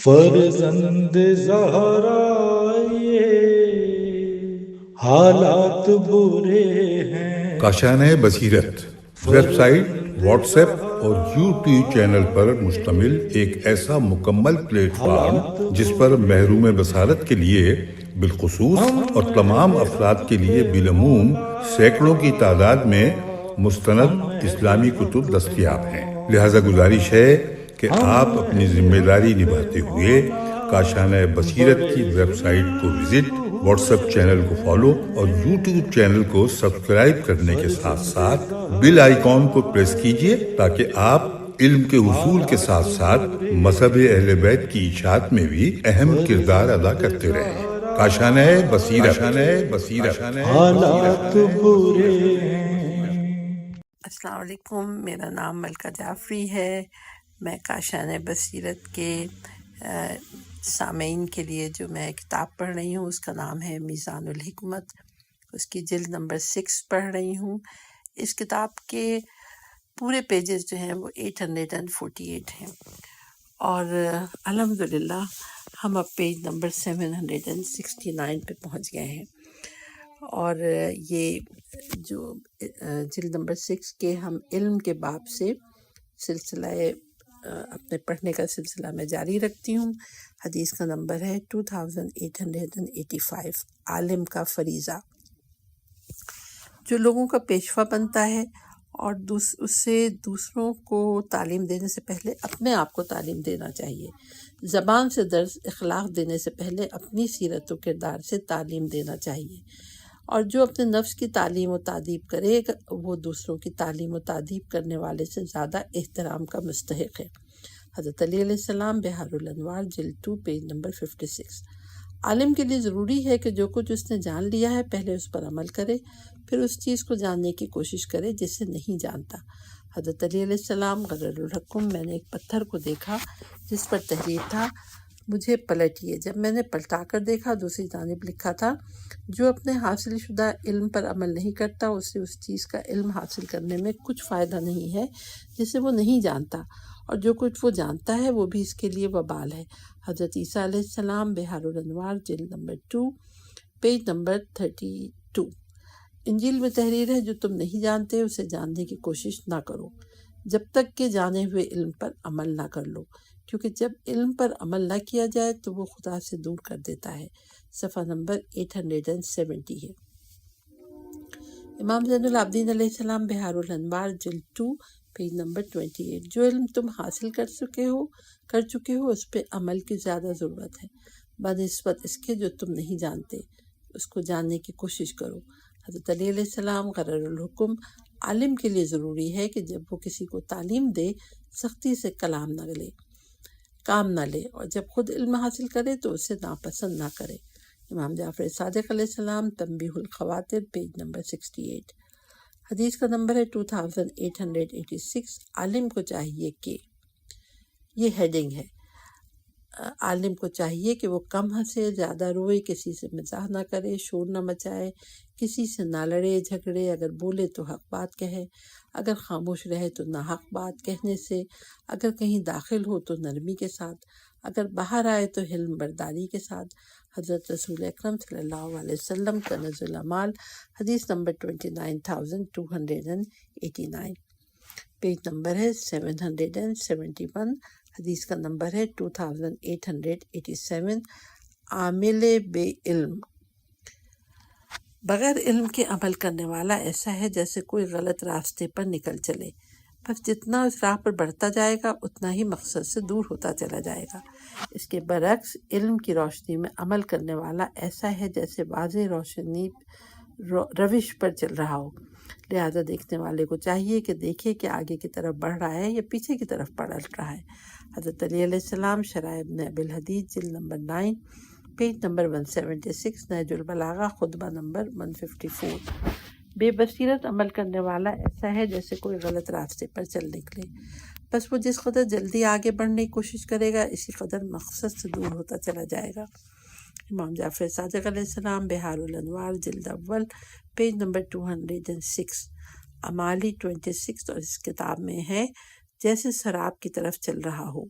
فرزند زہرا یہ حالات برے ہیں۔ کاشانۂ بصیرت ویب سائٹ، واٹس ایپ اور یوٹیوب چینل پر مشتمل ایک ایسا مکمل پلیٹ فارم جس پر محروم بصارت کے لیے بالخصوص اور تمام افراد کے لیے بالعموم سینکڑوں کی تعداد میں مستند اسلامی کتب دستیاب ہیں۔ لہذا گزارش ہے کہ آپ اپنی ذمہ داری نبھاتے ہوئے کاشانۂ بصیرت کی ویب سائٹ کو وزٹ، واٹس ایپ چینل کو فالو اور یوٹیوب چینل کو سبسکرائب کرنے کے ساتھ ساتھ بیل آئیکن کو پریس کیجئے تاکہ آپ علم کے حصول کے ساتھ ساتھ مذہب اہل بیت کی اشاعت میں بھی اہم کردار ادا کرتے رہیں۔ کاشانۂ بصیرت۔ حالات برے ہیں۔ السلام علیکم، میرا نام ملکہ جعفری ہے۔ میں کاشانۂ بصیرت کے سامعین کے لیے جو میں کتاب پڑھ رہی ہوں اس کا نام ہے میزان الحکمت، اس کی جلد نمبر 6 پڑھ رہی ہوں۔ اس کتاب کے پورے پیجز جو ہیں وہ 848 ہیں، اور الحمدللہ ہم اب پیج نمبر 769 پہ پہنچ گئے ہیں۔ اور یہ جو جلد نمبر 6 کے ہم علم کے باب سے سلسلہ اپنے پڑھنے کا سلسلہ میں جاری رکھتی ہوں۔ حدیث کا نمبر ہے 2885، عالم کا فریضہ۔ جو لوگوں کا پیشوا بنتا ہے اور اس سے دوسروں کو تعلیم دینے سے پہلے اپنے آپ کو تعلیم دینا چاہیے۔ زبان سے درس اخلاق دینے سے پہلے اپنی سیرت و کردار سے تعلیم دینا چاہیے، اور جو اپنے نفس کی تعلیم و تادیب کرے گا وہ دوسروں کی تعلیم و تادیب کرنے والے سے زیادہ احترام کا مستحق ہے۔ حضرت علی علیہ السلام، بحار الانوار، جلد 2، پیج نمبر 56۔ عالم کے لیے ضروری ہے کہ جو کچھ اس نے جان لیا ہے پہلے اس پر عمل کرے، پھر اس چیز کو جاننے کی کوشش کرے جسے نہیں جانتا۔ حضرت علی علیہ السلام، غرر الحکم، میں نے ایک پتھر کو دیکھا جس پر تحریر تھا، مجھے پلٹیے۔ جب میں نے پلٹا کر دیکھا دوسری جانب لکھا تھا، جو اپنے حاصل شدہ علم پر عمل نہیں کرتا اسے اس چیز کا علم حاصل کرنے میں کچھ فائدہ نہیں ہے جسے وہ نہیں جانتا، اور جو کچھ وہ جانتا ہے وہ بھی اس کے لیے وبال ہے۔ حضرت عیسیٰ علیہ السلام، بحار الانوار، جلد نمبر 2، پیج نمبر 32۔ انجیل میں تحریر ہے، جو تم نہیں جانتے اسے جاننے کی کوشش نہ کرو جب تک کہ جانے ہوئے علم پر عمل نہ کر لو، کیونکہ جب علم پر عمل نہ کیا جائے تو وہ خدا سے دور کر دیتا ہے۔ صفحہ نمبر 870 ہے۔ امام زین العابدین علیہ السلام، بحار الانوار، جلد 2، پیج نمبر 28۔ جو علم تم حاصل کر چکے ہو اس پہ عمل کی زیادہ ضرورت ہے بنسبت اس کے جو تم نہیں جانتے، اس کو جاننے کی کوشش کرو۔ حضرت علی علیہ السلام، غرر الحکم، عالم کے لیے ضروری ہے کہ جب وہ کسی کو تعلیم دے سختی سے کام نہ لے، اور جب خود علم حاصل کرے تو اسے ناپسند نہ کرے۔ امام جعفر صادق علیہ السلام، تنبیہ الخواطر، پیج نمبر 68۔ حدیث کا نمبر ہے 2886۔ عالم کو چاہیے کہ، یہ ہیڈنگ ہے، عالم کو چاہیے کہ وہ کم ہنسے، زیادہ روئے، کسی سے مزاح نہ کرے، شور نہ مچائے، کسی سے نہ لڑے جھگڑے، اگر بولے تو حق بات کہے، اگر خاموش رہے تو ناحق بات کہنے سے، اگر کہیں داخل ہو تو نرمی کے ساتھ، اگر باہر آئے تو حلم برداری کے ساتھ۔ حضرت رسول اکرم صلی اللہ علیہ وسلم، کنز العمال، حدیث نمبر 29289، پیج نمبر ہے 771۔ حدیث کا نمبر ہے 2887۔ عامل بے علم، بغیر علم کے عمل کرنے والا ایسا ہے جیسے کوئی غلط راستے پر نکل چلے، بس جتنا اس راہ پر بڑھتا جائے گا اتنا ہی مقصد سے دور ہوتا چلا جائے گا۔ اس کے برعکس علم کی روشنی میں عمل کرنے والا ایسا ہے جیسے واضح روشنی روش پر چل رہا ہو، لہذا دیکھنے والے کو چاہیے کہ دیکھے کہ آگے کی طرف بڑھ رہا ہے یا پیچھے کی طرف پلٹ رہا ہے۔ حضرت علی علیہ السلام، شرائع ابن ابی الحدیث، جلد نمبر 9، پیج نمبر 176۔ نہج البلاغہ، خطبہ نمبر 154۔ بے بصیرت عمل کرنے والا ایسا ہے جیسے کوئی غلط راستے پر چل نکلے، بس وہ جس قدر جلدی آگے بڑھنے کی کوشش کرے گا اسی قدر مقصد سے دور ہوتا چلا جائے گا۔ امام جعفر صادق علیہ السلام، بحار الانوار، جلد اول، پیج نمبر 206۔ اعمالی 26، اور اس کتاب میں ہے جیسے سراب کی طرف چل رہا ہو۔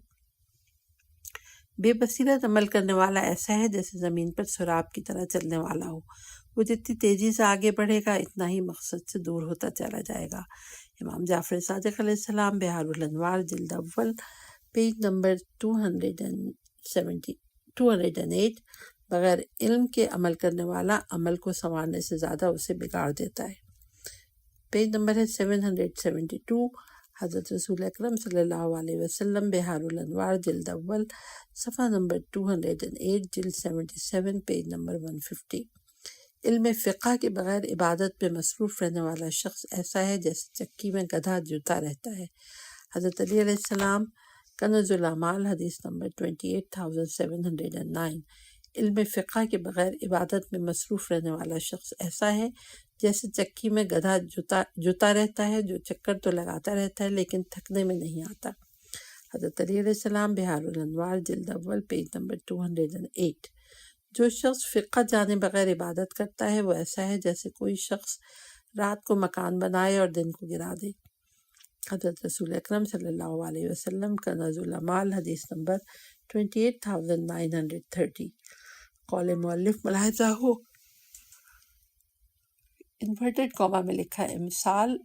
بے بصیرت عمل کرنے والا ایسا ہے جیسے زمین پر سراب کی طرح چلنے والا ہو، وہ جتنی تیزی سے آگے بڑھے گا اتنا ہی مقصد سے دور ہوتا چلا جائے گا۔ امام جعفر صادق علیہ السلام، بہار الانوار، جلد اول، پیج نمبر 208۔ بغیر علم کے عمل کرنے والا عمل کو سنوارنے سے زیادہ اسے بگاڑ دیتا ہے۔ پیج نمبر ہے 772۔ حضرت رسول اکرم صلی اللہ علیہ وسلم، بہار الانوار، جلد اول، صفحہ نمبر 208، جلد 77، پیج نمبر 150۔ علم فقہ کے بغیر عبادت میں مصروف رہنے والا شخص ایسا ہے جیسے چکی میں گدھا جوتا رہتا ہے۔ حضرت علی علیہ السلام، کنز الاعمال، حدیث نمبر 28709۔ علم فقہ کے بغیر عبادت میں مصروف رہنے والا شخص ایسا ہے جیسے چکی میں گدھا جوتا رہتا ہے، جو چکر تو لگاتا رہتا ہے لیکن تھکنے میں نہیں آتا۔ حضرت علی علیہ السلام، بہار الانوار، جلد اول، پیج نمبر 208۔ جو شخص فقہ جانے بغیر عبادت کرتا ہے وہ ایسا ہے جیسے کوئی شخص رات کو مکان بنائے اور دن کو گرا دے۔ حضرت رسول اکرم صلی اللہ علیہ وسلم، کنز الاعمال، حدیث نمبر 28930۔ قول مؤلف ملاحظہ ہو، انورٹڈ کاما میں لکھا ہے مثال،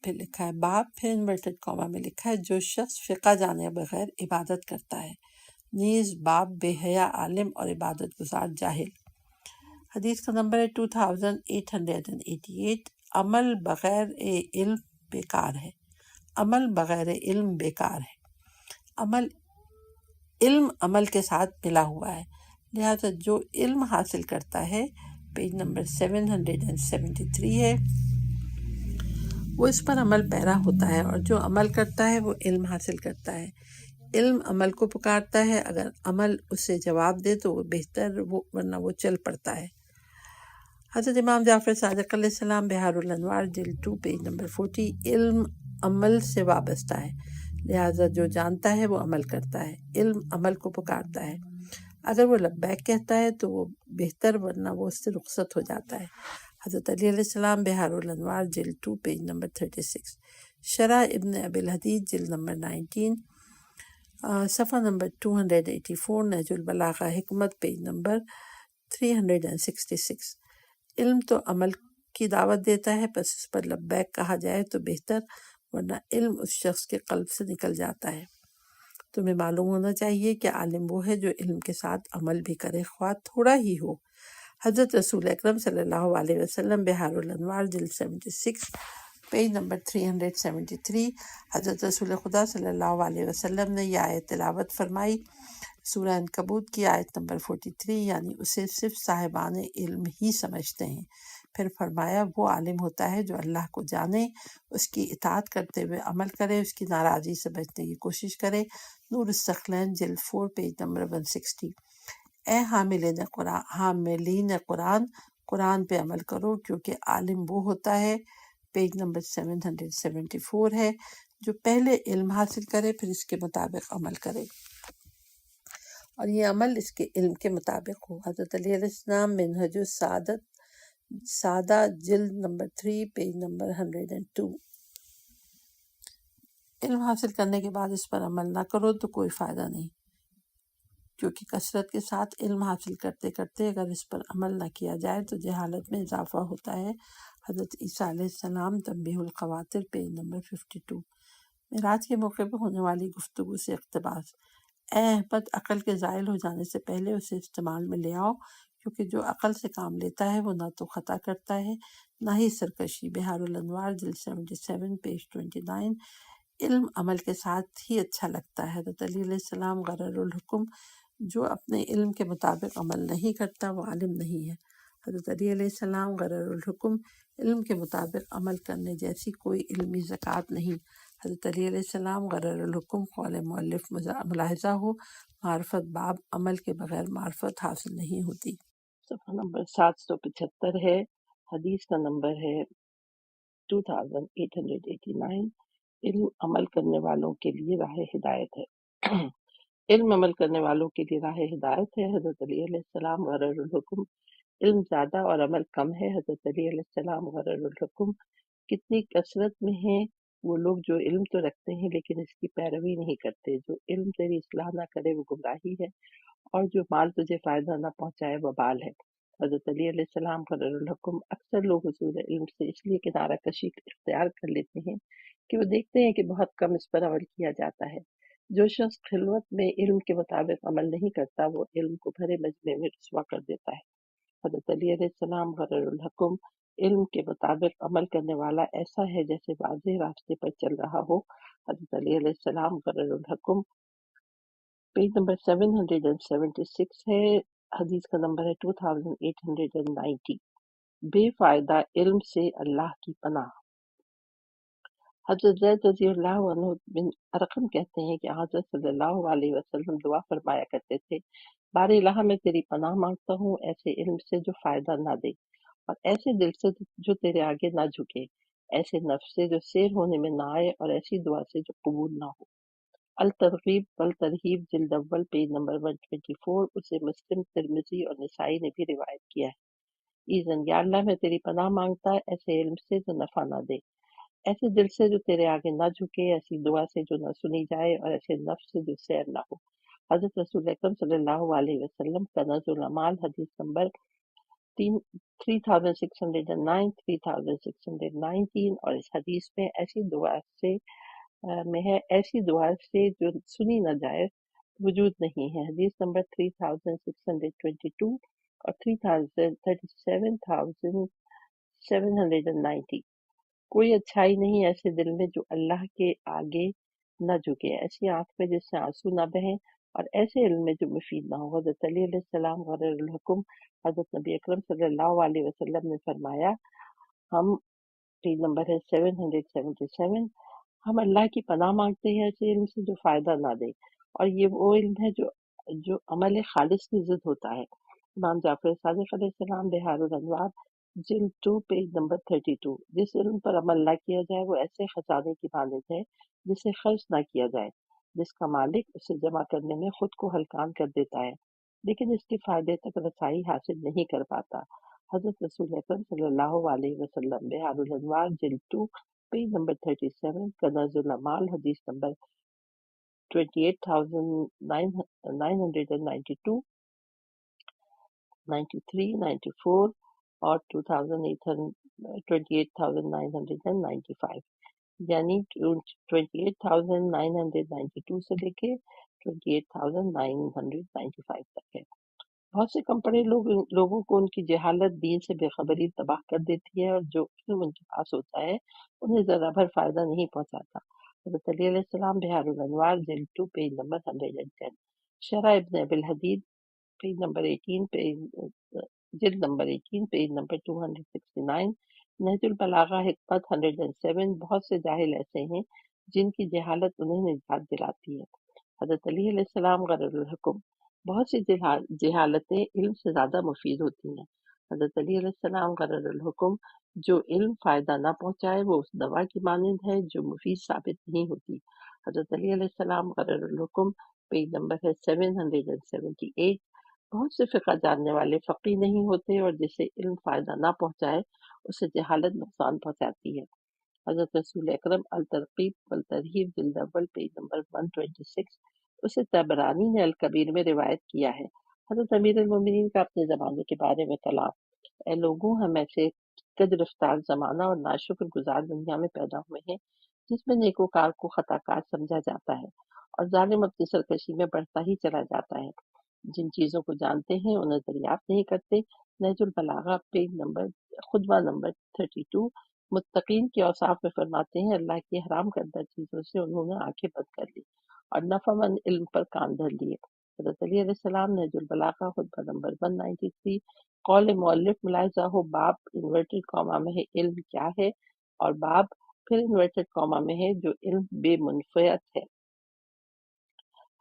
پھر لکھا ہے باب، پھر انورٹڈ کاما میں لکھا ہے جو شخص فقہ جانے بغیر عبادت کرتا ہے، نیز باب بے حیا عالم اور عبادت گزار جاہل۔ حدیث کا نمبر ہے 2888۔ عمل بغیر علم بیکار ہے۔ عمل بغیر علم بیکار ہے۔ علم عمل کے ساتھ ملا ہوا ہے، لہذا جو علم حاصل کرتا ہے، پیج نمبر 773 ہے، وہ اس پر عمل پیرا ہوتا ہے، اور جو عمل کرتا ہے وہ علم حاصل کرتا ہے۔ علم عمل کو پکارتا ہے، اگر عمل اسے جواب دے تو وہ بہتر، ورنہ وہ چل پڑتا ہے۔ حضرت امام جعفر صادق علیہ السلام، بہار الانوار، جلد 2، پیج نمبر 40۔ علم عمل سے وابستہ ہے، لہذا جو جانتا ہے وہ عمل کرتا ہے۔ علم عمل کو پکارتا ہے، اگر وہ لبیک کہتا ہے تو وہ بہتر، ورنہ وہ اس سے رخصت ہو جاتا ہے۔ حضرت علی علیہ السلام، بہار الانوار، جلد 2، پیج نمبر 36۔ شرح ابن ابی الحدید، جلد نمبر 19، صفحہ نمبر 284۔ نہج البلاغہ حکمت، پیج نمبر 366۔ علم تو عمل کی دعوت دیتا ہے، پس اس پر لبیک کہا جائے تو بہتر، ورنہ علم اس شخص کے قلب سے نکل جاتا ہے۔ تمہیں معلوم ہونا چاہیے کہ عالم وہ ہے جو علم کے ساتھ عمل بھی کرے، خواہ تھوڑا ہی ہو۔ حضرت رسول اکرم صلی اللہ علیہ وسلم، بہار الانوار، جلد 76، پیج نمبر 373۔ حضرت رسول خدا صلی اللہ علیہ وسلم نے یہ آیت تلاوت فرمائی، سورہ عنکبوت کی آیت نمبر 43، یعنی اسے صرف صاحبان علم ہی سمجھتے ہیں۔ پھر فرمایا وہ عالم ہوتا ہے جو اللہ کو جانے، اس کی اطاعت کرتے ہوئے عمل کرے، اس کی ناراضی سے بچنے کی کوشش کرے۔ نور الثقلین، جلد 4، پیج نمبر 160۔ اے حاملین قرآن، قرآن پہ عمل کرو، کیونکہ عالم وہ ہوتا ہے، پیج نمبر 774 ہے، جو پہلے علم حاصل کرے پھر اس کے مطابق عمل کرے، اور یہ عمل اس کے علم کے مطابق ہو۔ حضرت علی علیہ السلام، منہج سادہ، جلد نمبر 3، پیج نمبر 102۔ علم حاصل کرنے کے بعد اس پر عمل نہ کرو تو کوئی فائدہ نہیں، کیونکہ کثرت کے ساتھ علم حاصل کرتے کرتے اگر اس پر عمل نہ کیا جائے تو جہالت میں اضافہ ہوتا ہے۔ حضرت عیسیٰ علیہ السلام، تنبیہ الخواطر، پیج نمبر 52۔ معراج کے موقع پہ ہونے والی گفتگو سے اقتباس: اے احمد، عقل کے زائل ہو جانے سے پہلے اسے استعمال میں لے آؤ، کیونکہ جو عقل سے کام لیتا ہے وہ نہ تو خطا کرتا ہے نہ ہی سرکشی۔ بہار الانوار، جلد 77، پیج 29۔ علم عمل کے ساتھ ہی اچھا لگتا ہے۔ حضرت علی علیہ السلام، غرر الحکم: جو اپنے علم کے مطابق عمل نہیں کرتا وہ عالم نہیں ہے۔ حضرت علی علیہ السلام، غرر الحکم: علم کے مطابق عمل کرنے جیسی کوئی علمی زکوٰۃ نہیں۔ حضرت علی علیہ السلام، غرر الحکم: قول مؤلف ملاحظہ ہو، معرفت باب، عمل کے بغیر معرفت حاصل نہیں ہوتی۔ صفحہ نمبر 775 ہے، حدیث کا نمبر ہے 2889۔ علم عمل کرنے والوں کے لیے راہ ہدایت ہے۔ علم عمل کرنے والوں کے لیے راہ ہدایت ہے۔ حضرت علی علیہ السلام، غرر الحکم: علم زیادہ اور عمل کم ہے۔ حضرت علی علیہ السلام، غرر الحکم: کتنی کثرت میں ہیں وہ لوگ جو علم تو رکھتے ہیں لیکن اس کی پیروی نہیں کرتے. جو علم تیری اصلاح نہ کرے وہ گمراہی ہے، اور جو مال تجھے فائدہ نہ پہنچائے وہ بال ہے. حضرت علی علیہ السلام قرر الحکم. اکثر لوگ حصول علم سے اس لیے کنارہ کشی اختیار کر لیتے ہیں کہ وہ دیکھتے ہیں کہ بہت کم اس پر عمل کیا جاتا ہے. جو شخص خلوت میں علم کے مطابق عمل نہیں کرتا وہ علم کو بھرے مجمع میں رسوا کر دیتا ہے. حضرت علی علیہ السلام قرر الحکم. علم کے مطابق عمل کرنے والا ایسا ہے جیسے واضح راستے پر چل رہا ہو. حضرت علی علیہ السلام قرر الحکم. پیج نمبر 776 ہے. حدیث کا نمبر ہے 2890. بے فائدہ علم سے اللہ کی پناہ. حضرت زید رضی اللہ عنہ بن ارقم کہتے ہیں کہ حضرت صلی اللہ علیہ وسلم دعا فرمایا کرتے تھے، بار الہ میں تیری پناہ مانگتا ہوں ایسے علم سے جو فائدہ نہ دے، اور ایسے دل سے جو تیرے آگے نہ جھکے، ایسے نفس سے جو سیر ہونے میں نہ آئے، اور ایسی دعا سے جو قبول نہ ہو. الترغیب والترہیب جلد اول پیج نمبر 124. اسے مسلم، ترمذی اور نسائی نے بھی روایت کیا ہے. ایزن یا اللہ میں تیری پناہ مانگتا ہے ایسے علم سے جو نفع نہ دے، ایسے دل سے جو تیرے آگے نہ جھکے، ایسی دعا سے جو نہ سنی جائے، اور ایسے نفس سے جو سیر نہ ہو. حضرت رسول اکرم صلی اللہ علیہ وسلم کنز العمال حدیث نمبر 3609 3619. اور اس حدیث میں ایسی دعا سے میں ہے ایسی دعا سے جو سنی نہ جائے وجود نہیں ہے. حدیث نمبر 3622 اور 37790. کوئی اچھائی نہیں ایسے دل میں جو اللہ کے آگے نہ جھکے، ایسی آنکھ میں جس سے آنسو نہ بہیں، اور ایسے علم میں جو مفید نہ ہو. حضرت علی علیہ السلام غرر الحکم. حضرت نبی اکرم صلی اللہ علیہ وسلم نے فرمایا، ہم پیج نمبر ہے 777. ہم اللہ کی پناہ مانگتے ہیں ایسے علم سے جو فائدہ نہ دے، اور یہ وہ علم ہے جو عمل خالص کی ضد ہوتا ہے. امام جعفر صادق علیہ السلام بہار الانوار جلد 2 پیج نمبر 32. جس علم پر عمل نہ کیا جائے وہ ایسے خزانے کی مانند ہے جسے خرچ نہ کیا جائے، جس کا مالک اسے جمع کرنے میں خود کو ہلکان کر دیتا ہے لیکن اس کے فائدے تک رسائی حاصل نہیں کر پاتا. حضرت رسول اکرم صلی اللہ علیہ وسلم بہار الانوار جلد 2 پیج نمبر 37. کنز العمال حدیث نمبر 28992 93 94 اور 28995 یعنی 28992 سے لے کے 28995 تک ہے. بہت سے کم پڑھے لوگوں کو ان کی جہالت دین سے بے خبری تباہ کر دیتی ہے، اور جو علم ان کے پاس ہوتا ہے انہیں ذرا بھر فائدہ نہیں پہنچاتا. حضرت علی علیہ السلام بہار الانوار جلد 2 پیج نمبر 110. شرح ابن ابی الحدید پیج نمبر 18 جلد نمبر 18 پیج نمبر 269. نہج البلاغہ حکمت 107. بہت سے جاہل ایسے ہیں جن کی جہالت انہیں نجات دلاتی ہے. حضرت علی علیہ السلام غرر الحکم. بہت سی جہالتیں علم سے زیادہ مفید ہوتی ہیں. حضرت علی علیہ السلام غرر الحکم. جو علم فائدہ نہ پہنچائے وہ اس دوا کی مانند ہے جو مفید ثابت نہیں ہوتی. حضرت علی علیہ السلام غرر الحکم. پیج نمبر ہے 778. بہت سے فقہ جاننے والے فقی نہیں ہوتے، اور جسے علم فائدہ نہ پہنچائے اسے جہالت نقصان پہنچاتی ہے. حضرت رسول اکرم الترغیب والترہیب جلد اول پیج نمبر 126. اسے طبرانی نے الکبیر میں روایت کیا ہے. حضرت امیر المومنین کا اپنے زمانے کے بارے میں کلام. اے لوگوں، ہم ایسے قد رفتار زمانہ اور ناشکر گزار دنیا میں پیدا ہوئے ہیں جس میں نیکوکار کو خطا کار سمجھا جاتا ہے اور ظالم اپنی سرکشی میں بڑھتا ہی چلا جاتا ہے. جن چیزوں کو جانتے ہیں انہیں دریافت نہیں کرتے. نہج البلاغہ پیج نمبر خطبہ نمبر 32. متقین کے اوصاف میں فرماتے ہیں، اللہ کی حرام کردہ چیزوں سے انہوں نے آنکھیں بند کر لی اور نفع مند علم پر کان دھر لیے. حضرت علی علیہ السلام نہج البلاغہ خطبہ نمبر 193. قول مؤلف ملاحظہ ہو، باب انورٹڈ کاما میں ہے علم کیا ہے، اور باب پھر انورٹڈ کاما میں ہے جو علم بے منفعت ہے.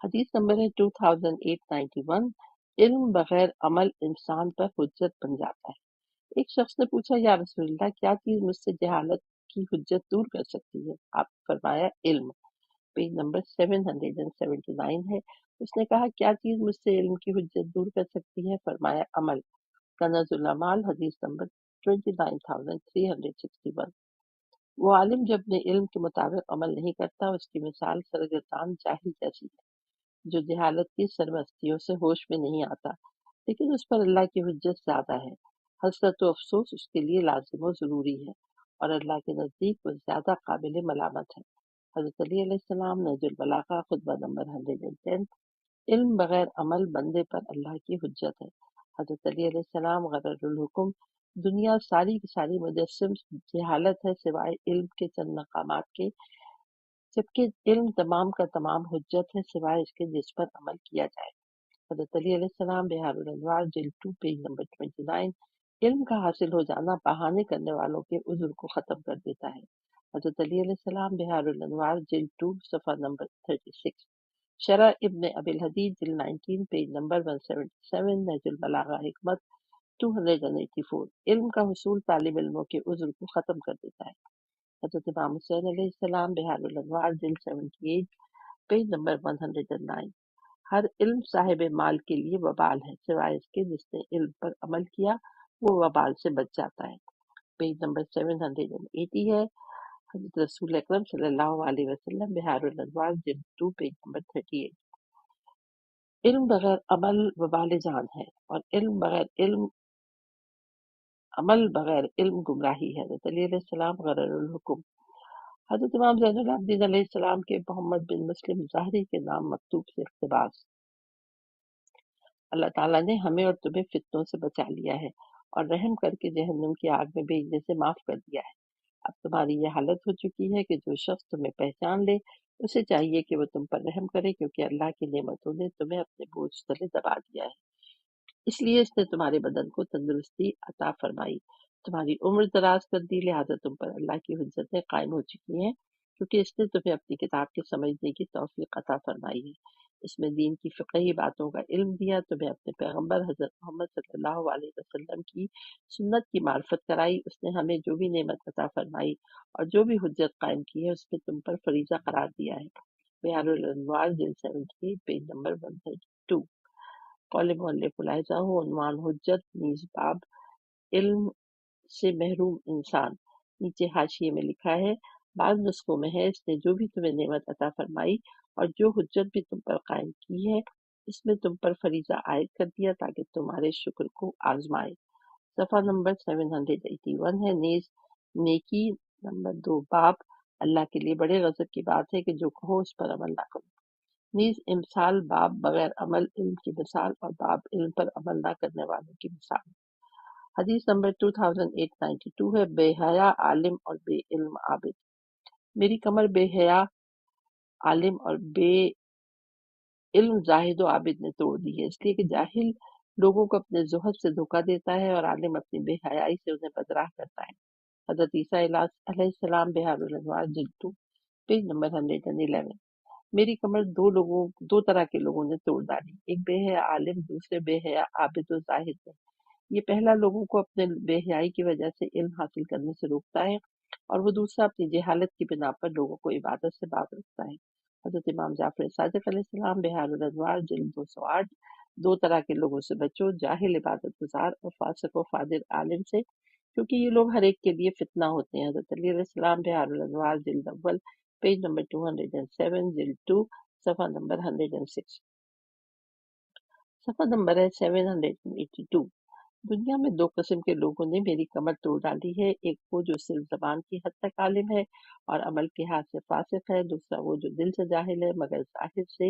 حدیث نمبر ہے 2891. علم بغیر عمل انسان پر حجت بن جاتا ہے. ایک شخص نے پوچھا، یا رسول اللہ، کیا چیز مجھ سے جہالت کی حجت دور کر سکتی ہے؟ آپ فرمایا علم. پیج نمبر 779 ہے. اس نے کہا، کیا چیز مجھ سے علم کی حجت دور کر سکتی ہے؟ فرمایا عمل. کنز العمال حدیث نمبر 29361. وہ عالم جو اپنے علم کے مطابق عمل نہیں کرتا، اس کی مثال سرگردان جاہل جیسی ہے جو جہالت کی سرمستیوں سے ہوش میں نہیں آتا، لیکن اس پر اللہ کی حجت زیادہ ہے۔ حسرت و افسوس اس کے لیے لازم و ضروری ہے، اور اللہ کے نزدیک وہ زیادہ قابل ملامت ہے۔ حضرت علی علیہ السلام، نہج البلاغہ، خطبہ نمبر 110۔ علم بغیر عمل بندے پر اللہ کی حجت ہے۔ حضرت علی علیہ السلام، غرر الحکم، دنیا ساری کی ساری مجسم جہالت ہے سوائے علم کے چند مقامات کے، جبکہ علم تمام کا تمام حجت ہے سوائے اس کے جس پر عمل کیا جائے۔ حضرت علی علیہ السلام، بہار الانوار، جلد 2، پیج نمبر 29۔ علم کا حاصل ہو جانا بہانے کرنے والوں کے عذر کو ختم کر دیتا ہے۔ حضرت علی علیہ السلام، بہار الانوار، جلد 2، صفحہ نمبر 36۔ شرح ابن ابی الحدید، جلد 19، پیج نمبر 177، نہج البلاغہ، حکمت 284۔ علم کا حصول طالب علموں کے عذر کو ختم کر دیتا ہے۔ حضرت امام حسین علیہ السلام، بہار الانوار، جلد 78، پیج نمبر 109۔ ہر علم صاحب مال کے لیے وبال ہے سوائے اس کے جس نے علم پر عمل کیا، وہ وبال سے بچ جاتا ہے۔ پیج نمبر 780 ہے۔ حضرت رسول اکرم صلی اللہ علیہ وسلم، بہار الانوار، جلد 2، پیج نمبر 38۔ علم بغیر عمل وبال جان ہے، اور عمل بغیر علم گمراہی ہے۔ حضرت علی علیہ السلام، غرر الحکم۔ حضرت امام زین العابدین علیہ السلام کے محمد بن مسلم ظاہری کے نام مکتوب سے اقتباس۔ اللہ تعالیٰ نے ہمیں اور تمہیں فتنوں سے بچا لیا ہے اور رحم کر کے جہنم کی آگ میں بھیجنے سے معاف کر دیا ہے۔ اب تمہاری یہ حالت ہو چکی ہے کہ جو شخص تمہیں پہچان لے اسے چاہیے کہ وہ تم پر رحم کرے، کیونکہ اللہ کی نعمتوں نے تمہیں اپنے بوجھ تلے دبا دیا ہے۔ اس لیے اس نے تمہارے بدن کو تندرستی عطا فرمائی، تمہاری عمر دراز کر دی، لہٰذا تم پر اللہ کی حجتیں قائم ہو چکی ہیں، کیونکہ اس نے تمہیں اپنی کتاب کے سمجھنے کی توفیق عطا فرمائی ہے۔ اس میں دین کی فقہی باتوں کا علم دیا، تمہیں اپنے پیغمبر حضرت محمد صلی اللہ علیہ وسلم کی سنت کی معرفت کرائی۔ اس نے ہمیں جو بھی نعمت عطا فرمائی اور جو بھی حجت قائم کی ہے، اس نے تم پر فریضہ قرار دیا ہے۔ بہار الانوار، جلد 78، پیج نمبر 132۔ قول مؤلف ملاحظہ ہو، عنوان حجت نیز باب علم سے محروم انسان، نیچے حاشیے میں لکھا ہے، بعض نسخوں میں ہے اس نے جو بھی تمہیں نعمت عطا فرمائی اور جو حجت بھی تم پر قائم کی ہے، اس میں تم پر فریضہ عائد کر دیا تاکہ تمہارے شکر کو آزمائے۔ صفحہ نمبر 781 ہے۔ نیز نیکی نمبر 2، باب اللہ کے لیے بڑے غضب کی بات ہے کہ جو کہو اس پر عمل نہ کرو۔ نیز امثال، باب بغیر عمل علم کی مثال، اور باب علم پر عمل نہ کرنے والوں کی مثال۔ حدیث نمبر 2892 ہے۔ بے حیا عالم اور بے علم عابد۔ میری کمر بے حیا عالم اور بے علم زاہد و عابد نے توڑ دی ہے، اس لیے کہ جاہل لوگوں کو اپنے زہد سے دھوکہ دیتا ہے اور عالم اپنی بے حیائی سے انہیں بدراہ کرتا ہے۔ حضرت عیسیٰ علیہ السلام، بہار الانوار، جلد 2، پیج نمبر 111۔ میری کمر دو طرح کے لوگوں نے توڑ ڈالی، ایک بے حیا عالم، دوسرے بے حیا عابد و زاہد نے۔ یہ پہلا لوگوں کو اپنے بے حیائی کی وجہ سے علم حاصل کرنے سے روکتا ہے، اور وہ دوسرا اپنی جہالت کی بنا پر لوگوں کو عبادت سے باز رکھتا ہے۔ حضرت امام جعفر صادق علیہ السلام، بہار الانوار، جلد 208۔ دو طرح کے لوگوں سے بچو، جاہل عبادت گزار اور فاسق و فاجر عالم سے، کیونکہ یہ لوگ ہر ایک کے لیے فتنہ ہوتے ہیں۔ حضرت علی علیہ السلام، بہار الانوار، جلد اول، پیج نمبر 207، جلد 2، صفحہ نمبر 106۔ صفحہ نمبر ہے 782۔ دنیا میں دو قسم کے لوگوں نے میری کمر توڑ ڈالی ہے، ایک وہ جو صرف زبان کی حد تک عالم ہے اور عمل کے ہاتھ سے فاسق ہے، دوسرا وہ جو دل سے جاہل ہے مگر ظاہر سے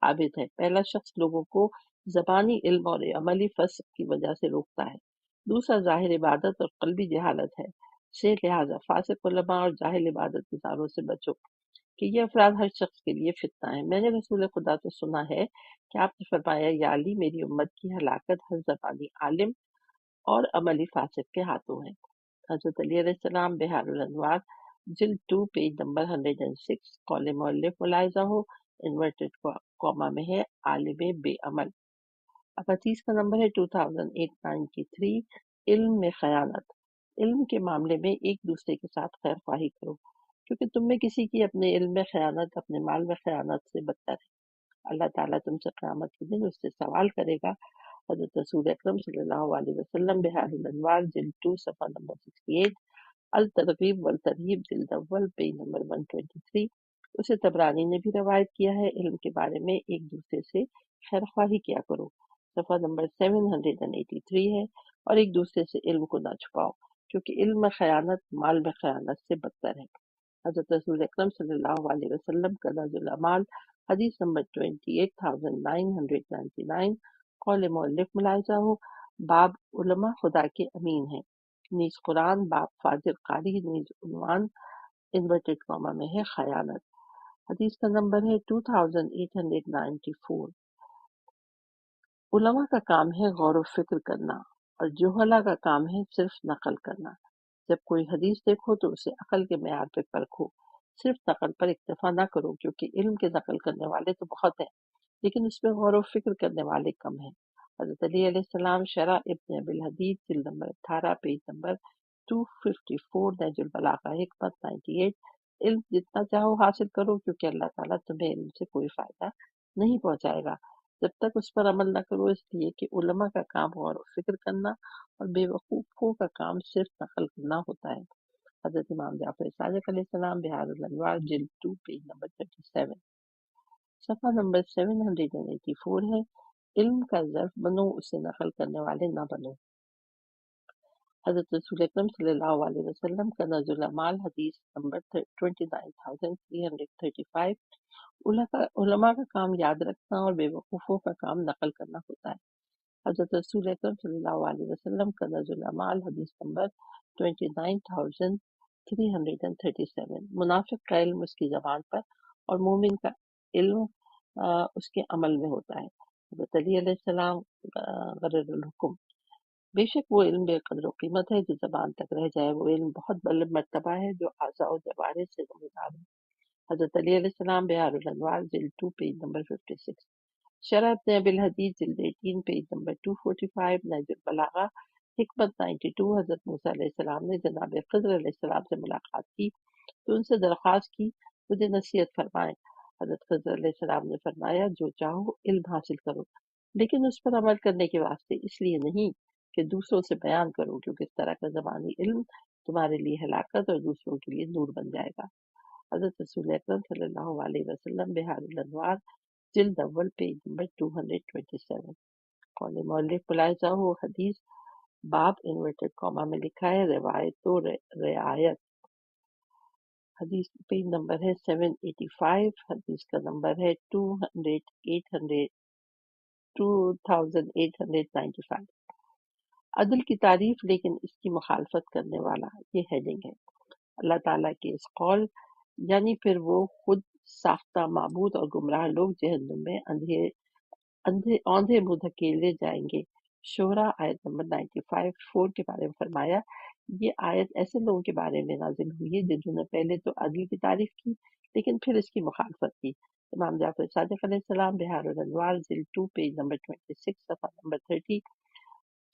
عابد ہے۔ پہلا شخص لوگوں کو زبانی علم اور عملی فسق کی وجہ سے روکتا ہے، دوسرا ظاہر عبادت اور قلبی جہالت ہے سے، لہٰذا فاسق علماء اور جاہل عبادت گزاروں سے بچو کہ یہ افراد ہر شخص کے لیے فتنہ ہے۔ میں نے رسول خدا سے سنا ہے کہ آپ نے فرمایا، یا علی، میری امت کی ہلاکت ہر زبانی عالم اور عملی فاسق کے ہاتھوں ہے۔ حضرت علی علیہ السلام، بہار الانوار، جلد 2، پیج نمبر 106۔ قول مؤلف ملاحظہ ہو، انورٹڈ کوما میں ہے، عالم بے عمل۔ اب حدیث کا نمبر ہے 2893۔ علم میں خیانت۔ علم کے معاملے میں ایک دوسرے کے ساتھ خیر خواہی کرو، کیونکہ تم میں کسی کی اپنے علم میں خیانت اپنے مال میں خیانت سے بدتر ہے۔ اللہ تعالیٰ تم سے قیامت کے دن اس سے سوال کرے گا۔ حضرت رسول اکرم صلی اللہ علیہ وسلم، بہار الانوار، جلد 2، صفحہ نمبر 68۔ الترغیب والترہیب جلد اول پیج نمبر 123۔ اسے تبرانی نے بھی روایت کیا ہے، علم کے بارے میں ایک دوسرے سے خیر خواہی کیا کرو، صفحہ نمبر 783 ہے، اور ایک دوسرے سے علم کو نہ چھپاؤ، کیونکہ علم میں خیانت مال میں خیانت سے بدتر ہے۔ حضرت رسول اکرم صلی اللہ علیہ وسلم کنز الاعمال، حدیث نمبر 28999، قول مؤلف ملاحظہ ہو، باب علماء خدا کے امین ہیں، نیز قرآن باب فاضل قاری، نیز عنوان انورٹڈ کاما میں ہے خیانت، حدیث کا نمبر ہے 2894۔ علماء کا کام ہے غور و فکر کرنا، اور جہلا کا کام ہے صرف نقل کرنا۔ جب کوئی حدیث دیکھو تو اسے عقل کے معیار پہ پرکھو، صرف نقل پر اکتفا نہ کرو، کیونکہ علم کے نقل کرنے والے تو بہت ہیں لیکن اس میں غور و فکر کرنے والے کم ہیں۔ حضرت علی علیہ السلام شرح ابن ابی الحدید جلد نمبر 18 پیج نمبر 254، نہج البلاغہ حکمت 98۔ علم جتنا چاہو حاصل کرو، کیونکہ اللہ تعالیٰ تمہیں علم سے کوئی فائدہ نہیں پہنچائے گا جب تک اس پر عمل نہ کرو، اس لیے کہ علماء کا کام غور و فکر کرنا اور بے وقوفوں کا کام صرف نقل کرنا ہوتا ہے۔ حضرت امام جعفر صادق علیہ السلام بہار الانوار جلد 2 پیج نمبر 37، صفحہ نمبر 784 ہے۔ علم کا ظرف بنو، اسے نقل کرنے والے نہ بنو۔ حضرت رسول اکرم صلی اللہ علیہ وسلم کنز الاعمال، حدیث نمبر 29335۔ علماء کا کام یاد رکھنا اور بے وقوفوں کا کام نقل کرنا ہوتا ہے۔ حضرت رسول اکرم صلی اللہ علیہ وسلم کنز الاعمال، حدیث نمبر 29337۔ منافق کا علم اس کی زبان پر اور مومن کا علم اس کے عمل میں ہوتا ہے۔ حضرت علی علیہ السلام غرر الحکم، بے شک وہ علم بے قدر و قیمت ہے جو زبان تک رہ جائے، وہ علم بہت بلند مرتبہ ہے جو اعضاء و جوارح سے نمودار ہے۔ حضرت علی علیہ السلام بہار الانوار جلد 2 پیج نمبر 56، شرح ابن ابی الحدید جلد 18 پیج نمبر 245، نہج البلاغہ حکمت 92۔ حضرت موسیٰ علیہ السلام نے جناب خضر علیہ السلام سے ملاقات کی تو ان سے درخواست کی مجھے نصیحت فرمائیں۔ حضرت خضر علیہ السلام نے فرمایا جو چاہو علم حاصل کرو، لیکن اس پر عمل کرنے کے واسطے، اس لیے نہیں کہ دوسروں سے بیان کرو، کیونکہ اس طرح کا زبانی علم تمہارے لیے ہلاکت اور دوسروں کے لیے نور بن جائے گا۔ حضرت رسول اکرم صلی اللہ علیہ وسلم بہار الانوار جلد اول پیج نمبر 227، قول مؤلف ملاحظہ ہو، حدیث باب انورٹڈ کاما میں لکھا ہے روایت و رعایت، حدیث پیج نمبر ہے 785، حدیث کا نمبر ہے 2895۔ عدل کی تعریف لیکن اس کی مخالفت کرنے والا، یہ ہیڈنگ ہے۔ اللہ تعالیٰ کے اس قول یعنی پھر وہ خود ساختہ معبود اور گمراہ لوگ جہنم میں آندھے منہ دھکیلے جائیں گے۔ شعراء آیت نمبر 95 کے بارے میں فرمایا، یہ آیت ایسے لوگوں کے بارے میں نازل ہوئی ہے جنہوں نے پہلے تو عدل کی تعریف کی لیکن پھر اس کی مخالفت کی۔ امام جعفر صادق علیہ السلام بہار الانوار جلد 2 پیج نمبر 26، صفحہ نمبر 30،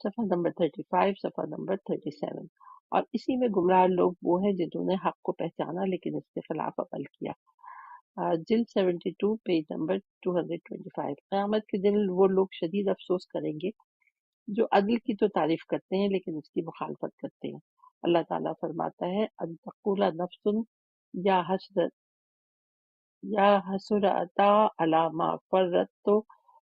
صفحہ نمبر 35، صفحہ نمبر 37۔ اور اسی میں گمراہ لوگ وہ ہیں جنہوں نے حق کو پہچانا لیکن اس کے خلاف عمل کیا۔ جلد 72 پیج نمبر 225۔ قیامت کے دن وہ لوگ شدید افسوس کریں گے جو عدل کی تو تعریف کرتے ہیں لیکن اس کی مخالفت کرتے ہیں۔ اللہ تعالیٰ فرماتا ہے ان تقول نفس یا حسرتا علی ما فرطت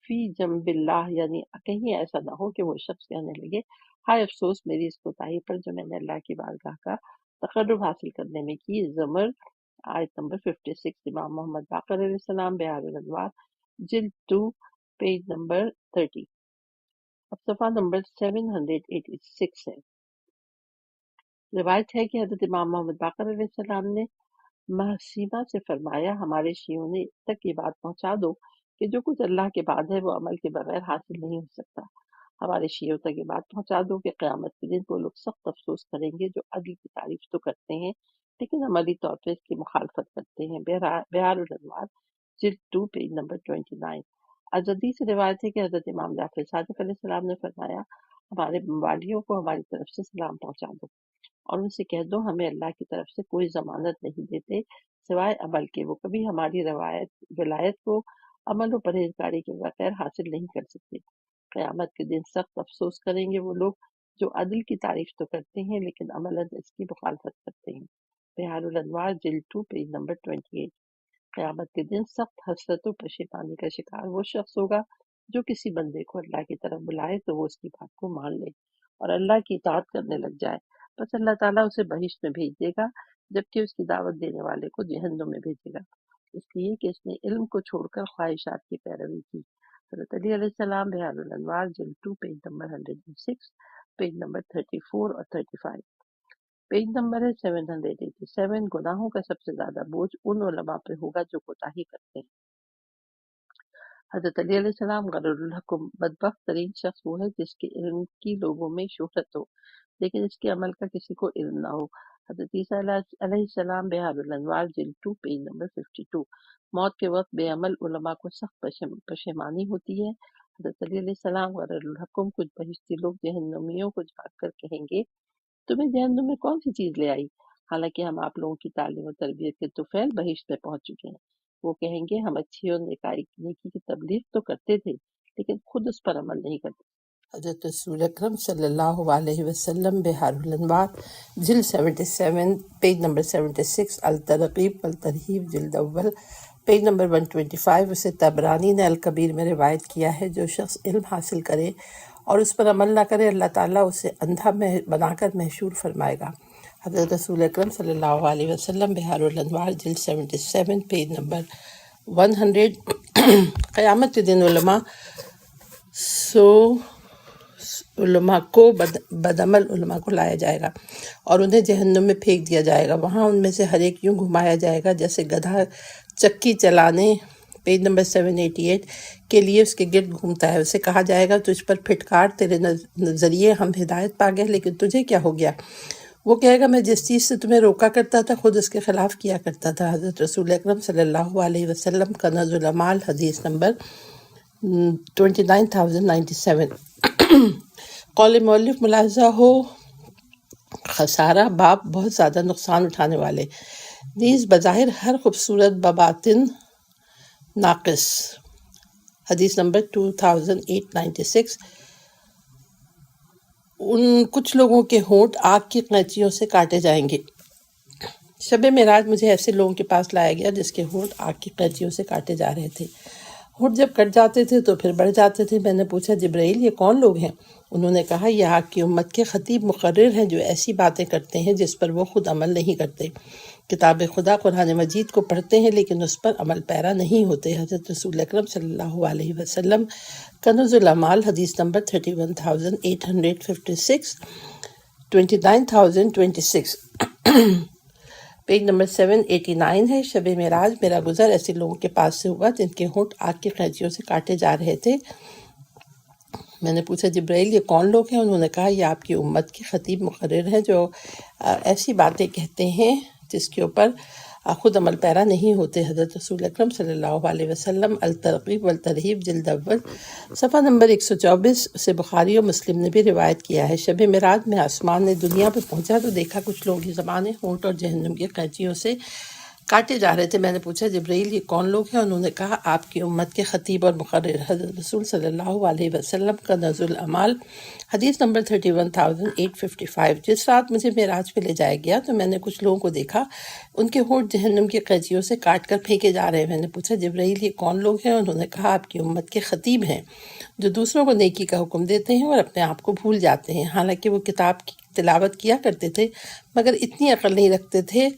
فی جنب اللہ، یعنی کہیں ایسا نہ ہو کہ وہ شخص کہنے لگے ہائے افسوس میری اس کوتاہی پر جو میں نے اللہ کی بارگاہ کا تقرب حاصل کرنے میں کی۔ زمر آیت نمبر 56۔ امام محمد باقر علیہ السلام بہار الانوار جلد 2 پیج نمبر 30، اب صفحہ نمبر 786 ہے۔ روایت ہے کہ حضرت امام محمد باقر علیہ السلام نے محسیمہ سے فرمایا ہمارے شیعوں نے تک یہ بات پہنچا دو کہ جو کچھ اللہ کے بعد ہے وہ عمل کے بغیر حاصل نہیں ہو سکتا۔ ہمارے شیعوں تک یہ بات پہنچا دو کہ قیامت کے دن وہ لوگ سخت افسوس کریں گے جو عدل کی تعریف تو کرتے ہیں لیکن عملی طور پر اس کی مخالفت کرتے ہیں۔ بہار الانوار جلد 2 پیج نمبر 29۔ حدیث سے روایت ہے کہ حضرت امام جعفر صادق علیہ السلام نے فرمایا ہمارے موالیوں کو ہماری طرف سے سلام پہنچا دو اور ان سے کہہ دو ہمیں اللہ کی طرف سے کوئی ضمانت نہیں دیتے سوائے عمل کے، وہ کبھی ہماری ولایت کو عمل و پرہیزگاری کے بغیر حاصل نہیں کر سکتے۔ قیامت کے دن سخت افسوس کریں گے وہ لوگ جو عدل کی تعریف تو کرتے ہیں لیکن عملاً اس کی مخالفت کرتے ہیں۔ بہار الانوار جلد 2 پیج نمبر 28۔ قیامت کے دن سخت حسرت و پشیمانی کا شکار وہ شخص ہوگا جو کسی بندے کو اللہ کی طرف بلائے تو وہ اس کی بات کو مان لے اور اللہ کی اطاعت کرنے لگ جائے، بس اللہ تعالیٰ اسے بہشت میں بھیج دے گا، جبکہ اس کی دعوت دینے والے کو جہنم میں بھیجے گا، اس لیے کہ اس نے علم کو چھوڑ کر خواہشات کی پیروی کی۔ حضرت علی علیہ السلام، بہار الانوار جلد 2 پیج نمبر 106، پیج نمبر 34 اور 35۔ پیج نمبر ہے 787۔ گناہوں کا سب سے زیادہ بوجھ ان علماء پہ ہوگا جو کوتاہی کرتے ہیں۔ حضرت علی علیہ السلام، غرر الحکم، بدبخت ترین شخص وہ ہے جس کے علم کی لوگوں میں شہرت ہو لیکن اس کے عمل کا کسی کو علم نہ ہو۔ حضرت عیسیٰ علیہ السلام، بہار الانوار جلد 2 پیج نمبر 52۔ موت کے وقت بے عمل علماء کو سخت پشیمانی ہوتی ہے۔ حضرت علی علیہ السلام، غرر الحکم، کچھ بہشتی لوگ جہنمیوں کو جا کر کہیں گے تمہیں جہنم میں کون سی چیز لے آئی، حالانکہ ہم آپ لوگوں کی تعلیم و تربیت کے طفیل بہشت میں پہنچ چکے ہیں۔ وہ کہیں گے ہم اچھی اور نیکی کی تبلیغ تو کرتے تھے لیکن خود اس پر عمل نہیں کرتے۔ حضرت رسول اکرم صلی اللہ علیہ وسلم، بہار الانوار جلد 77، پیج نمبر 76، الترغیب والترہیب جلد اول، پیج نمبر 125۔ اسے طبرانی نے الکبیر میں روایت کیا ہے، جو شخص علم حاصل کرے اور اس پر عمل نہ کرے اللہ تعالیٰ اسے اندھا بنا کر محشور فرمائے گا۔ حضرت رسول اکرم صلی اللہ علیہ وسلم، بہار الانوار جلد 77، پیج نمبر 100۔ قیامت کے دن علماء کو بدعمل علماء کو لایا جائے گا اور انہیں جہنم میں پھینک دیا جائے گا۔ وہاں ان میں سے ہر ایک یوں گھمایا جائے گا جیسے گدھا چکی چلانے، پیج نمبر 788 کے لیے اس کے گرد گھومتا ہے۔ اسے کہا جائے گا تجھ پر پھٹکار، تیرے ذریعے ہم ہدایت پا گئے لیکن تجھے کیا ہو گیا؟ وہ کہے گا میں جس چیز سے تمہیں روکا کرتا تھا خود اس کے خلاف کیا کرتا تھا۔ حضرت رسول اکرم صلی اللہ علیہ وسلم، کنز الاعمال، حدیث نمبر 29097۔ قول مؤلف ملاحظہ ہو خسارہ، باپ بہت زیادہ نقصان اٹھانے والے، نیز بظاہر ہر خوبصورت بباطن ناقص، حدیث نمبر 2896۔ ان کچھ لوگوں کے ہونٹ آگ کی قینچیوں سے کاٹے جائیں گے۔ شب معراج مجھے ایسے لوگوں کے پاس لایا گیا جس کے ہونٹ آگ کی قینچیوں سے کاٹے جا رہے تھے۔ ہونٹ جب کٹ جاتے تھے تو پھر بڑھ جاتے تھے۔ میں نے پوچھا جبرائیل یہ کون لوگ ہیں؟ انہوں نے کہا یہ آگ کی امت کے خطیب مقرر ہیں جو ایسی باتیں کرتے ہیں جس پر وہ خود عمل نہیں کرتے، کتاب خدا قرآن مجید کو پڑھتے ہیں لیکن اس پر عمل پیرا نہیں ہوتے۔ حضرت رسول اکرم صلی اللہ علیہ وسلم، کنز الاعمال، حدیث نمبر 31856، 29026، پیج نمبر 789 ہے۔ شب معراج میرا گزر ایسے لوگوں کے پاس سے ہوا جن کے ہونٹ آگ کی قینچیوں سے کاٹے جا رہے تھے۔ میں نے پوچھا جبرائیل یہ کون لوگ ہیں؟ انہوں نے کہا یہ آپ کی امت کے خطیب مقرر ہیں جو ایسی باتیں کہتے ہیں جس کے اوپر خود عمل پیرا نہیں ہوتے۔ حضرت رسول اکرم صلی اللہ علیہ وسلم، الترغیب والترہیب جلد اول، صفحہ نمبر 124 سے بخاری و مسلم نے بھی روایت کیا ہے۔ شب معراج میں آسمان نے دنیا پہ پہنچا تو دیکھا کچھ لوگوں کی زبانیں ہونٹ اور جہنم کی قینچیوں سے کاٹے جا رہے تھے۔ میں نے پوچھا جبرائیل یہ کون لوگ ہیں؟ انہوں نے کہا آپ کی امت کے خطیب اور مقرر۔ حضرت رسول صلی اللہ علیہ وسلم کا کنز الاعمال، حدیث نمبر 31855۔ جس رات مجھے معراج پہ لے جایا گیا تو میں نے کچھ لوگوں کو دیکھا، ان کے ہونٹ جہنم کی قینچیوں سے کاٹ کر پھینکے جا رہے ہیں۔ میں نے پوچھا جبرائیل یہ کون لوگ ہیں؟ انہوں نے کہا آپ کی امت کے خطیب ہیں جو دوسروں کو نیکی کا حکم دیتے ہیں اور اپنے آپ کو بھول جاتے ہیں، حالانکہ وہ کتاب کی تلاوت کیا کرتے تھے مگر اتنی عقل نہیں رکھتے تھے۔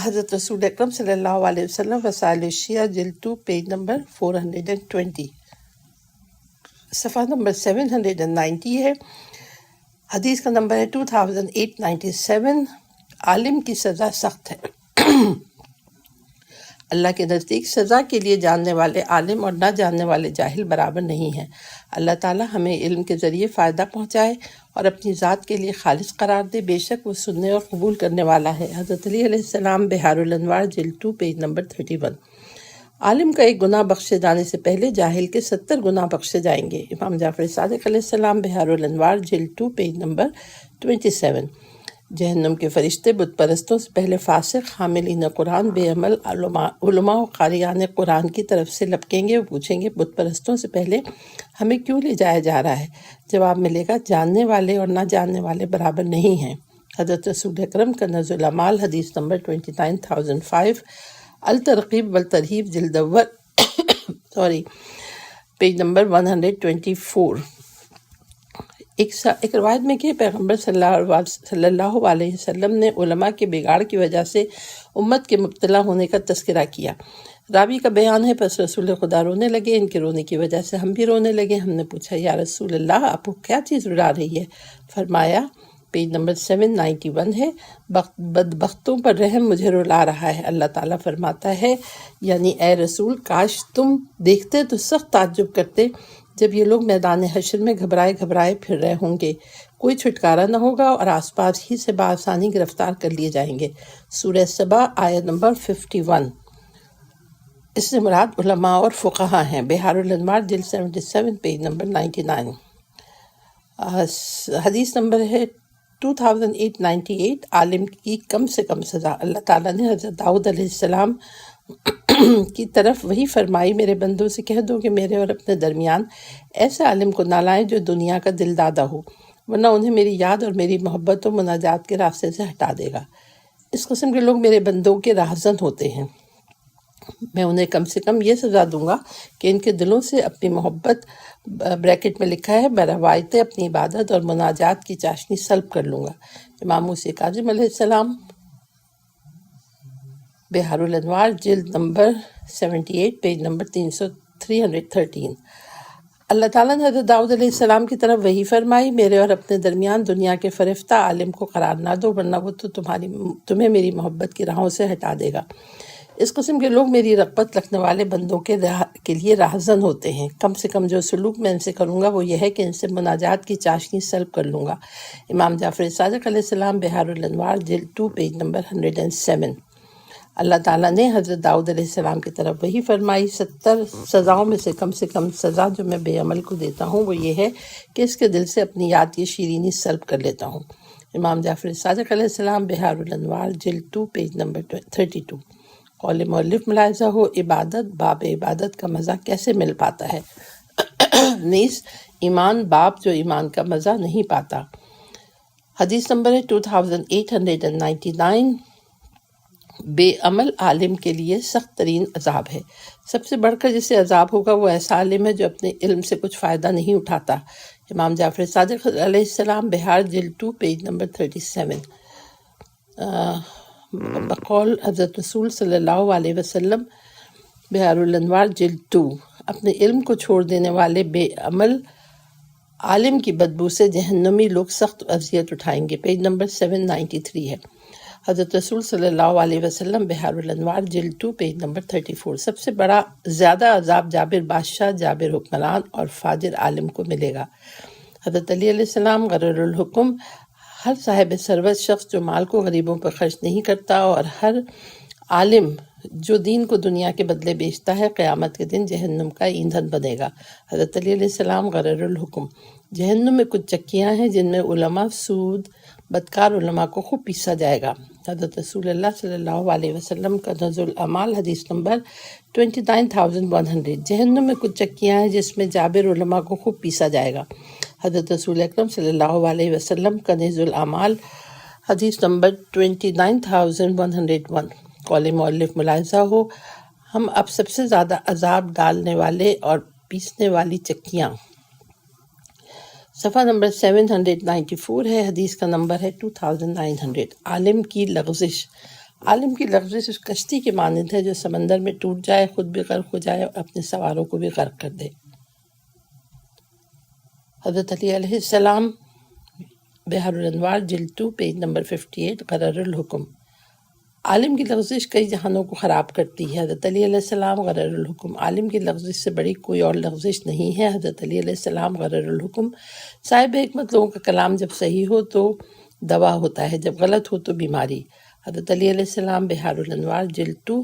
حضرت رسول اکرم صلی اللہ علیہ وسلم، وسائل الشیعہ جلد 2، پیج نمبر 420، صفحہ نمبر 790 ہے۔ حدیث کا نمبر ہے 2897۔ عالم کی سزا سخت ہے۔ اللہ کے نزدیک سزا کے لیے جاننے والے عالم اور نہ جاننے والے جاہل برابر نہیں ہیں۔ اللہ تعالیٰ ہمیں علم کے ذریعے فائدہ پہنچائے اور اپنی ذات کے لیے خالص قرار دے، بے شک وہ سننے اور قبول کرنے والا ہے۔ حضرت علی علیہ السلام، بہار الانوار جلد 2، پیج نمبر 31۔ عالم کا ایک گناہ بخشے جانے سے پہلے جاہل کے 70 گناہ بخشے جائیں گے۔ امام جعفر صادق علیہ السلام، بہار الانوار جلد 2، پیج نمبر 27۔ جہنم کے فرشتے بت پرستوں سے پہلے فاسق، حاملین قرآن، بے عمل علماء و قاریان قرآن کی طرف سے لپکیں گے، وہ پوچھیں گے بت پرستوں سے پہلے ہمیں کیوں لے جایا جا رہا ہے؟ جواب ملے گا جاننے والے اور نہ جاننے والے برابر نہیں ہیں۔ حضرت رسول اکرم کنز الاعمال حدیث نمبر 29005، الترغیب والترہیب جلد اول پیج نمبر 124۔ ایک روایت میں کہ پیغمبر صلی اللہ علیہ وسلم نے علماء کے بگاڑ کی وجہ سے امت کے مبتلا ہونے کا تذکرہ کیا۔ راوی کا بیان ہے، پس رسول خدا رونے لگے، ان کے رونے کی وجہ سے ہم بھی رونے لگے۔ ہم نے پوچھا یا رسول اللہ آپ کو کیا چیز رلا رہی ہے؟ فرمایا پیج نمبر 791 ہے، بدبختوں پر رحم مجھے رلا رہا ہے۔ اللہ تعالیٰ فرماتا ہے یعنی اے رسول کاش تم دیکھتے تو سخت تعجب کرتے جب یہ لوگ میدان حشر میں گھبرائے گھبرائے پھر رہے ہوں گے، کوئی چھٹکارا نہ ہوگا اور آس پاس ہی سے بآسانی گرفتار کر لیے جائیں گے۔ سورہ سبا آیت نمبر 51۔ اس سے مراد علماء اور فقہا ہیں۔ بحار الانوار جلد 77 پیج نمبر 99۔ حدیث نمبر ہے 2898، عالم کی کم سے کم سزا۔ اللہ تعالیٰ نے حضرت داؤد علیہ السلام کی طرف وہی فرمائی، میرے بندوں سے کہہ دو کہ میرے اور اپنے درمیان ایسے عالم کو نہ لائیں جو دنیا کا دل دادا ہو، ورنہ انہیں میری یاد اور میری محبت و مناجات کے راستے سے ہٹا دے گا۔ اس قسم کے لوگ میرے بندوں کے راہزن ہوتے ہیں، میں انہیں کم سے کم یہ سزا دوں گا کہ ان کے دلوں سے اپنی محبت بریکٹ میں لکھا ہے بروایت اپنی عبادت اور مناجات کی چاشنی سلب کر لوں گا۔ امام موسیٰ کاظم علیہ السلام، بحار الانوار جلد نمبر 78 پیج نمبر 313۔ اللہ تعالیٰ نے حضرت داؤد علیہ السلام کی طرف وہی فرمائی، میرے اور اپنے درمیان دنیا کے فریفتہ عالم کو قرار نہ دو، ورنہ وہ تو تمہیں میری محبت کی راہوں سے ہٹا دے گا۔ اس قسم کے لوگ میری رغبت رکھنے والے بندوں کے لیے راہزن ہوتے ہیں۔ کم سے کم جو سلوک میں ان سے کروں گا وہ یہ ہے کہ ان سے مناجات کی چاشنی سلب کر لوں گا۔ امام جعفر صادق علیہ السلام، بحار الانوار جلد 2 پیج نمبر 107۔ اللہ تعالیٰ نے حضرت داؤد علیہ السلام کی طرف وہی فرمائی، 70 سزاؤں میں سے کم سزا جو میں بے عمل کو دیتا ہوں وہ یہ ہے کہ اس کے دل سے اپنی یاد کی شیرینی سلب کر لیتا ہوں۔ امام جعفر صادق علیہ السلام، بحار الانوار جلد 2 پیج نمبر 32۔ قول مؤلف ملاحظہ ہو، عبادت باب عبادت کا مزہ کیسے مل پاتا ہے؟ نیز ایمان باب جو ایمان کا مزہ نہیں پاتا۔ حدیث نمبر ہے 2899، بے عمل عالم کے لیے سخت ترین عذاب ہے۔ سب سے بڑھ کر جسے عذاب ہوگا وہ ایسا عالم ہے جو اپنے علم سے کچھ فائدہ نہیں اٹھاتا۔ امام جعفر صادق علیہ السلام، بحار جلد 2 پیج نمبر 37۔ بقول حضرت رسول صلی اللہ علیہ وسلم، بحار الانوار جلد 2، اپنے علم کو چھوڑ دینے والے بے عمل عالم کی بدبو سے جہنمی لوگ سخت اذیت اٹھائیں گے۔ پیج نمبر 793 ہے۔ حضرت رسول صلی اللہ علیہ وسلم، بحار الانوار جلد 2 پیج نمبر 34۔ سب سے بڑا زیادہ عذاب جابر بادشاہ، جابر حکمران اور فاجر عالم کو ملے گا۔ حضرت علی علیہ السلام، غرر الحکم، ہر صاحب ثروت شخص جو مال کو غریبوں پر خرچ نہیں کرتا اور ہر عالم جو دین کو دنیا کے بدلے بیچتا ہے قیامت کے دن جہنم کا ایندھن بنے گا۔ حضرت علی علیہ السلام، غرر الحکم، جہنم میں کچھ چکیاں ہیں جن میں علماء سود بدکار علماء کو خوب پیسا جائے گا۔ حضرت رسول اللہ صلی اللہ علیہ وسلم کا کنز الاعمال حدیث نمبر 29100، جہنم میں کچھ چکیاں ہیں جس میں جابر علماء کو خوب پیسا جائے گا۔ حضرت رسول اکرم صلی اللہ علیہ وسلم کنز الاعمال حدیث نمبر 29101۔ قول مؤلف ملاحظہ ہو، ہم اب سب سے زیادہ عذاب ڈالنے والے اور پیسنے والی چکیاں، صفحہ نمبر 794 ہے، حدیث کا نمبر ہے 2900۔ عالم کی لغزش، عالم کی لغزش اس کشتی کی مانند ہے جو سمندر میں ٹوٹ جائے، خود بھی غرق ہو جائے اور اپنے سواروں کو بھی غرق کر دے۔ حضرت علی علیہ السلام، بحار الانوار جلد 2 پیج نمبر 58، غرر الحکم، عالم کی لغزش کئی جہانوں کو خراب کرتی ہے۔ حضرت علی علیہ السلام، غرر الحکم، عالم کی لغزش سے بڑی کوئی اور لغزش نہیں ہے۔ حضرت علی علیہ السلام، غرر الحکم، صاحب حکمت لوگوں کا کلام جب صحیح ہو تو دوا ہوتا ہے، جب غلط ہو تو بیماری۔ حضرت علی علیہ السلام، بحار الانوار جلد 2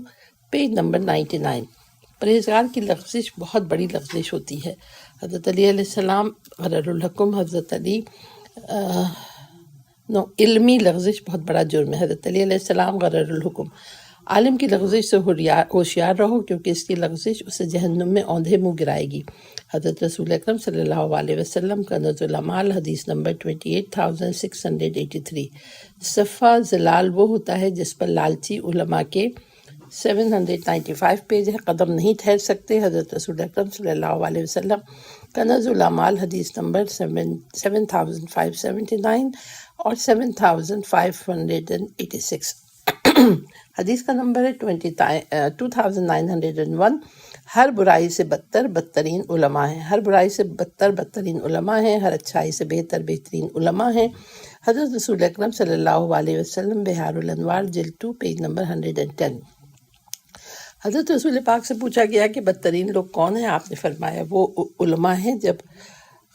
پیج نمبر 99۔ پرہیزگار کی لغزش بہت بڑی لغزش ہوتی ہے۔ حضرت علی علیہ السلام، غرر الحکم، حضرت علی نو، علمی لغزش بہت بڑا جرم ہے۔ حضرت علی علیہ السلام غرر الحکم، عالم کی لغزش سے ہوشیار رہو کیونکہ اس کی لغزش اسے جہنم میں اوندھے منہ گرائے گی۔ حضرت رسول اکرم صلی اللہ علیہ وسلم کا کنز الامال، حدیث نمبر 28683۔ صفحہ زلال وہ ہوتا ہے جس پر لالچی علماء کے 795 پیج ہے، قدم نہیں ٹھہر سکتے۔ حضرت رسول اکرم صلی اللہ علیہ وسلم کنز الامال، حدیث نمبر 7579 اور 7586۔ حدیث کا نمبر ہے 2901۔ ہر برائی سے بدترین علماء ہیں، ہر برائی سے بدترین علماء ہیں، ہر اچھائی سے بہترین علماء ہیں۔ حضرت رسول اکرم صلی اللہ علیہ وسلم، بحار الانوار، جلد 2، پیج نمبر 110۔ حضرت رسول پاک سے پوچھا گیا کہ بدترین لوگ کون ہیں؟ آپ نے فرمایا وہ علماء ہیں جب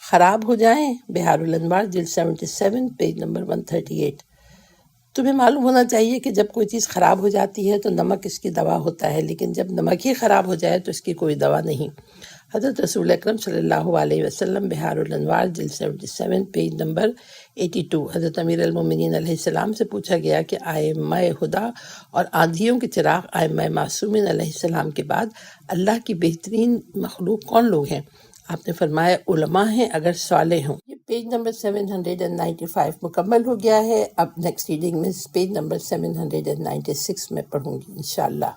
خراب ہو جائیں۔ بحار الانوار، جلد 77، پیج نمبر 138۔ تمہیں معلوم ہونا چاہیے کہ جب کوئی چیز خراب ہو جاتی ہے تو نمک اس کی دوا ہوتا ہے، لیکن جب نمک ہی خراب ہو جائے تو اس کی کوئی دوا نہیں۔ حضرت رسول اکرم صلی اللہ علیہ وسلم، بحار الانوار، جلد 77، پیج نمبر 82۔ حضرت امیر المومنین علیہ السلام سے پوچھا گیا کہ ائمہ ہدیٰ اور آندھیوں کے چراغ ائمہ معصومین علیہ السلام کے بعد اللہ کی بہترین مخلوق کون لوگ ہیں؟ آپ نے فرمایا علماء ہیں اگر صالح ہوں۔ یہ پیج نمبر 795 مکمل ہو گیا ہے۔ اب نیکسٹ ریڈنگ میں پیج نمبر 796 میں پڑھوں گی انشاءاللہ۔